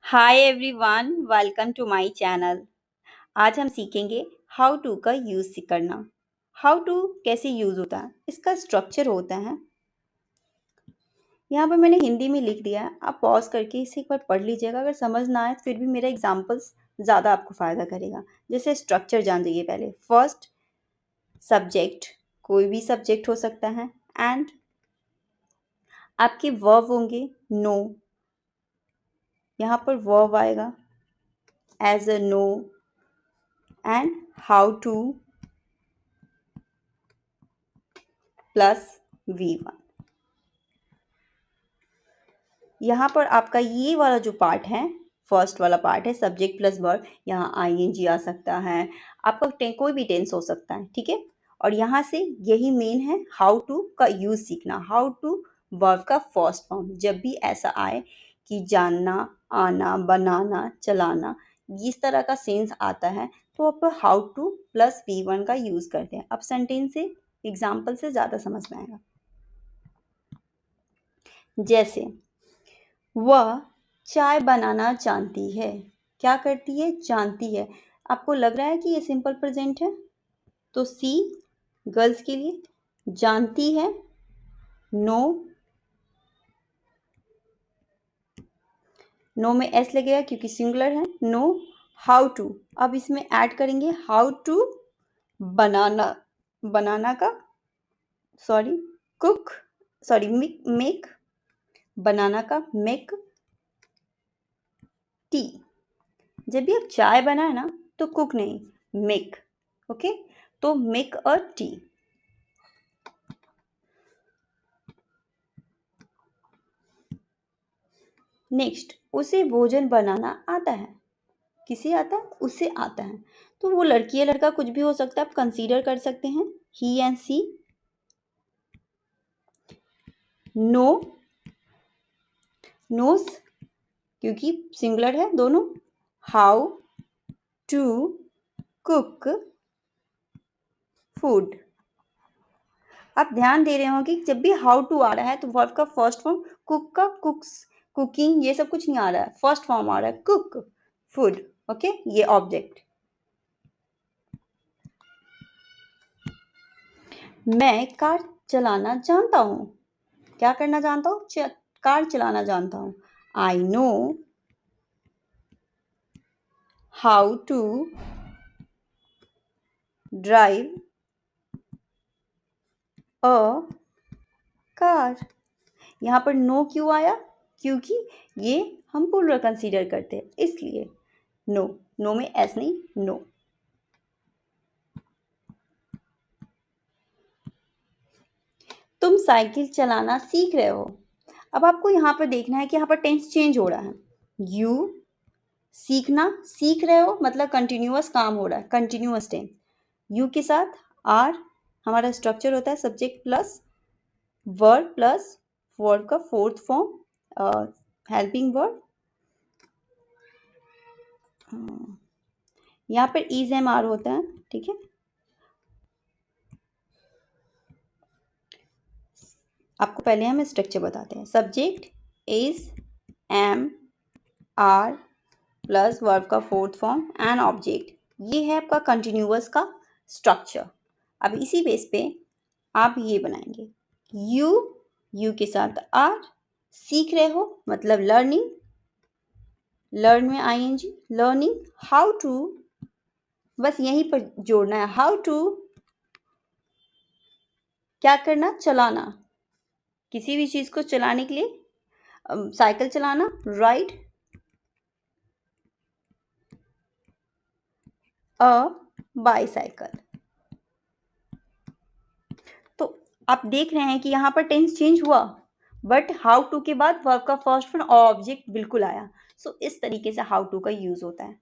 Hi everyone, welcome to my channel. आज हम सीखेंगे हाउ टू का यूज़ करना। हाउ टू कैसे यूज़ होता है, इसका स्ट्रक्चर होता है। यहाँ पर मैंने हिंदी में लिख दिया है, आप पॉज करके इसे एक बार पढ़ लीजिएगा। अगर समझ ना आए फिर भी मेरा एग्जाम्पल्स ज़्यादा आपको फ़ायदा करेगा। जैसे स्ट्रक्चर जान जाइए पहले। फर्स्ट, सब्जेक्ट, कोई भी सब्जेक्ट हो सकता है। एंड आपके वर्ब होंगे। नो, यहाँ पर वर्ब आएगा as a know. And how to plus V1। यहाँ पर आपका ये वाला जो पार्ट है, फर्स्ट वाला पार्ट है सब्जेक्ट प्लस वर्ब। यहाँ ING आ सकता है, आपका कोई भी टेंस हो सकता है, ठीक है। और यहाँ से यही मेन है हाउ टू का यूज सीखना। हाउ टू वर्ब का फर्स्ट फॉर्म, जब भी ऐसा आए कि जानना, आना, बनाना, चलाना, इस तरह का सेंस आता है तो आप हाउ टू प्लस V1 का यूज करते हैं। अब सेंटेंस से एग्जाम्पल से ज़्यादा समझ में आएगा। जैसे वह चाय बनाना जानती है। क्या करती है? जानती है। आपको लग रहा है कि ये सिंपल प्रेजेंट है, तो सी गर्ल्स के लिए जानती है। नो, नो में एस लगेगा क्योंकि सिंगुलर है। नो। हाउ टू, अब इसमें ऐड करेंगे हाउ टू बनाना, बनाना का सॉरी कुक, सॉरी मेक, बनाना का मेक टी। जब भी आप चाय बनाए ना तो कुक नहीं, मेक। ओके, तो मेक अ टी। नेक्स्ट, उसे भोजन बनाना आता है। किसे आता है? उसे आता है। तो वो लड़की या लड़का कुछ भी हो सकता है, आप कंसीडर कर सकते हैं he and she. Know, knows क्योंकि सिंगुलर है दोनों। How to cook food. आप ध्यान दे रहे हो कि जब भी हाउ टू आ रहा है तो वर्ब का फर्स्ट फॉर्म कुक का कुक्स, कुकिंग, ये सब कुछ नहीं आ रहा है। फर्स्ट फॉर्म आ रहा है कुक फूड। ओके, ये ऑब्जेक्ट। मैं कार चलाना जानता हूँ। क्या करना जानता हूँ? कार चलाना जानता हूँ। I know how to drive a car. यहाँ पर नो क्यों आया? क्योंकि ये हम प्लूरल कंसीडर करते हैं, इसलिए नो। नो में एस नहीं, नो। तुम साइकिल चलाना सीख रहे हो। अब आपको यहाँ पर देखना है कि यहाँ पर टेंस चेंज हो रहा है। यू सीखना, सीख रहे हो मतलब कंटिन्यूअस काम हो रहा है, कंटिन्यूअस टेंस। यू के साथ आर हमारा स्ट्रक्चर होता है subject plus verb plus verb का फोर्थ फॉर्म हेल्पिंग वर्ब। यहाँ पर इज एम आर होता है, ठीक है। आपको पहले हम स्ट्रक्चर बताते हैं। Subject is am are plus verb का फोर्थ फॉर्म एंड ऑब्जेक्ट, ये है आपका कंटिन्यूअस का स्ट्रक्चर। अब इसी बेस पे आप ये बनाएंगे। यू, यू के साथ आर, सीख रहे हो मतलब लर्निंग, लर्न में आईएनजी, लर्निंग। हाउ टू, बस यहीं पर जोड़ना है। हाउ टू क्या करना? चलाना, किसी भी चीज को चलाने के लिए साइकिल चलाना, राइड अ बाईसाइकिल। तो आप देख रहे हैं कि यहाँ पर टेंस चेंज हुआ, बट हाउ टू के बाद वर्ब का फर्स्ट फॉर्म ऑब्जेक्ट बिल्कुल आया। सो इस तरीके से हाउ टू का यूज होता है।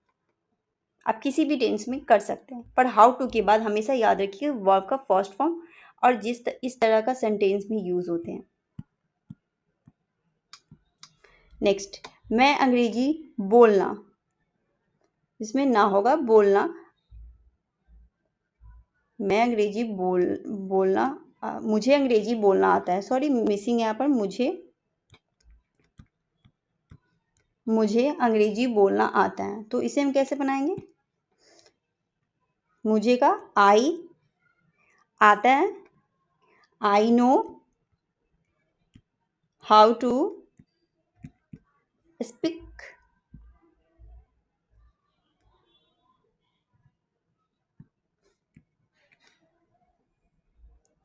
आप किसी भी टेंस में कर सकते हैं, पर हाउ टू के बाद हमेशा याद रखिए वर्ब का फर्स्ट फॉर्म और इस तरह का सेंटेंस में यूज होते हैं। नेक्स्ट, मैं अंग्रेजी बोलना, इसमें ना होगा बोलना। मैं अंग्रेजी बोलना, मुझे अंग्रेजी बोलना आता है। सॉरी, मिसिंग यहाँ पर मुझे मुझे अंग्रेजी बोलना आता है, तो इसे हम कैसे बनाएंगे? मुझे का आई आता है, I know how to speak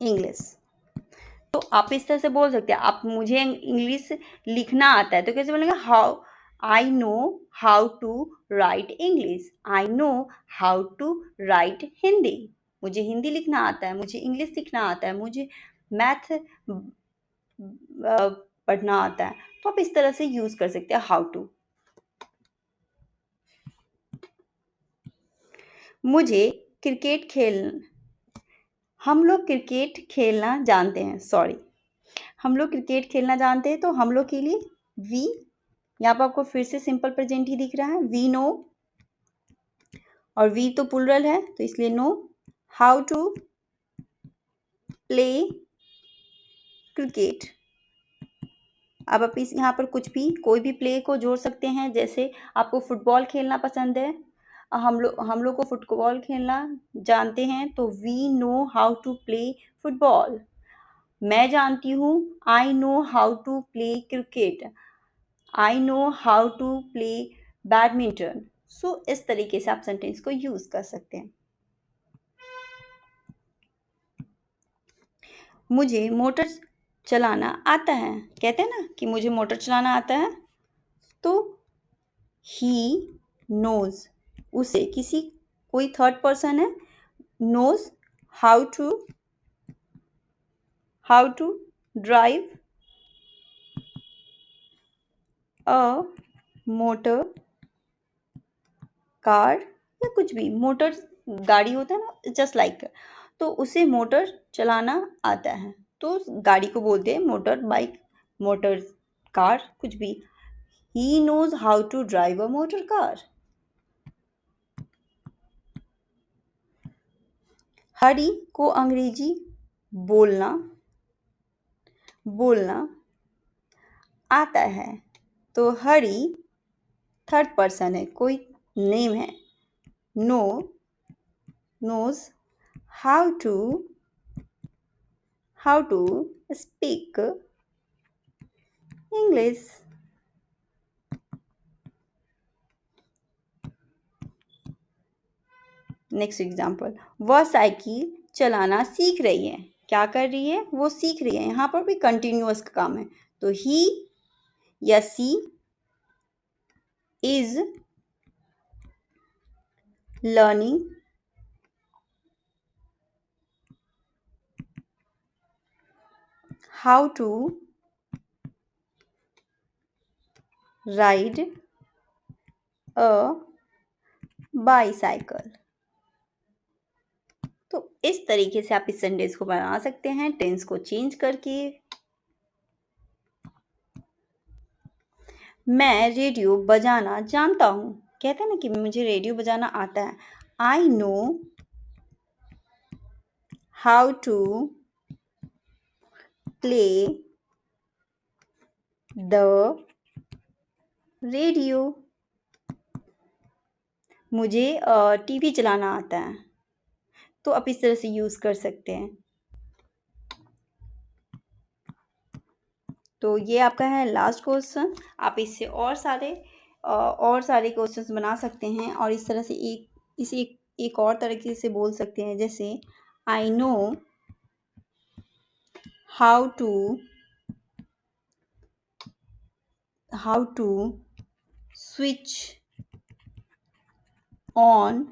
English. तो आप इस तरह से बोल सकते हैं, आप मुझे इंग्लिश लिखना आता है, तो कैसे बोलेंगे? How I know how to write English, I know how to write Hindi. मुझे हिंदी लिखना आता है, मुझे इंग्लिश लिखना आता है, मुझे मैथ पढ़ना आता है। तो आप इस तरह से यूज कर सकते हैं हाउ टू। मुझे क्रिकेट खेल हम लोग क्रिकेट खेलना जानते हैं, सॉरी, हम लोग क्रिकेट खेलना जानते हैं, तो हम लोग के लिए वी, यहाँ पर आपको फिर से सिंपल प्रेजेंट ही दिख रहा है, वी नो, और वी तो प्लूरल है तो इसलिए know how to play cricket. अब आप इस यहाँ पर कुछ भी कोई भी प्ले को जोड़ सकते हैं, जैसे आपको फुटबॉल खेलना पसंद है, हम लोग को फुटबॉल खेलना जानते हैं, तो we know how to play football. मैं जानती हूँ, I know how to play cricket, I know how to play badminton. So इस तरीके से आप सेंटेंस को यूज कर सकते हैं। मुझे मोटर चलाना आता है, कहते हैं ना कि मुझे मोटर चलाना आता है, तो ही नोज, उसे किसी कोई थर्ड पर्सन है, knows how to drive a motor car, या कुछ भी मोटर गाड़ी होता है ना, जस्ट लाइक, तो उसे मोटर चलाना आता है, तो गाड़ी को बोलते हैं मोटर बाइक, मोटर कार, कुछ भी। He knows how to drive a motor car. Hari को अंग्रेजी बोलना आता है, तो हरी थर्ड पर्सन है, कोई नेम है, knows how to speak English. Next example, वह साइकिल चलाना सीख रही है, क्या कर रही है? वो सीख रही है, यहाँ पर भी कंटिन्यूअस का काम है, तो ही या she is learning how to ride a bicycle. तो इस तरीके से आप इस सेंटेंस को बना सकते हैं, टेंस को चेंज करके। मैं रेडियो बजाना जानता हूँ, कहते हैं ना कि मुझे रेडियो बजाना आता है, I know how to play the radio. मुझे टीवी चलाना आता है, तो आप इस तरह से यूज कर सकते हैं। तो ये आपका है लास्ट क्वेश्चन। आप इससे और सारे क्वेश्चंस बना सकते हैं, और इस तरह से एक और तरीके से बोल सकते हैं, जैसे I know how to switch on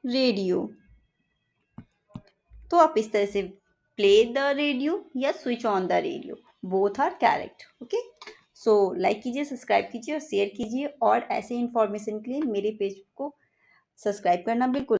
radio. तो आप इस तरह से प्ले द रेडियो या switch on the radio, both are correct. Okay, so like कीजिए, सब्सक्राइब कीजिए और शेयर कीजिए, और ऐसे इंफॉर्मेशन के लिए मेरे पेज को सब्सक्राइब करना बिल्कुल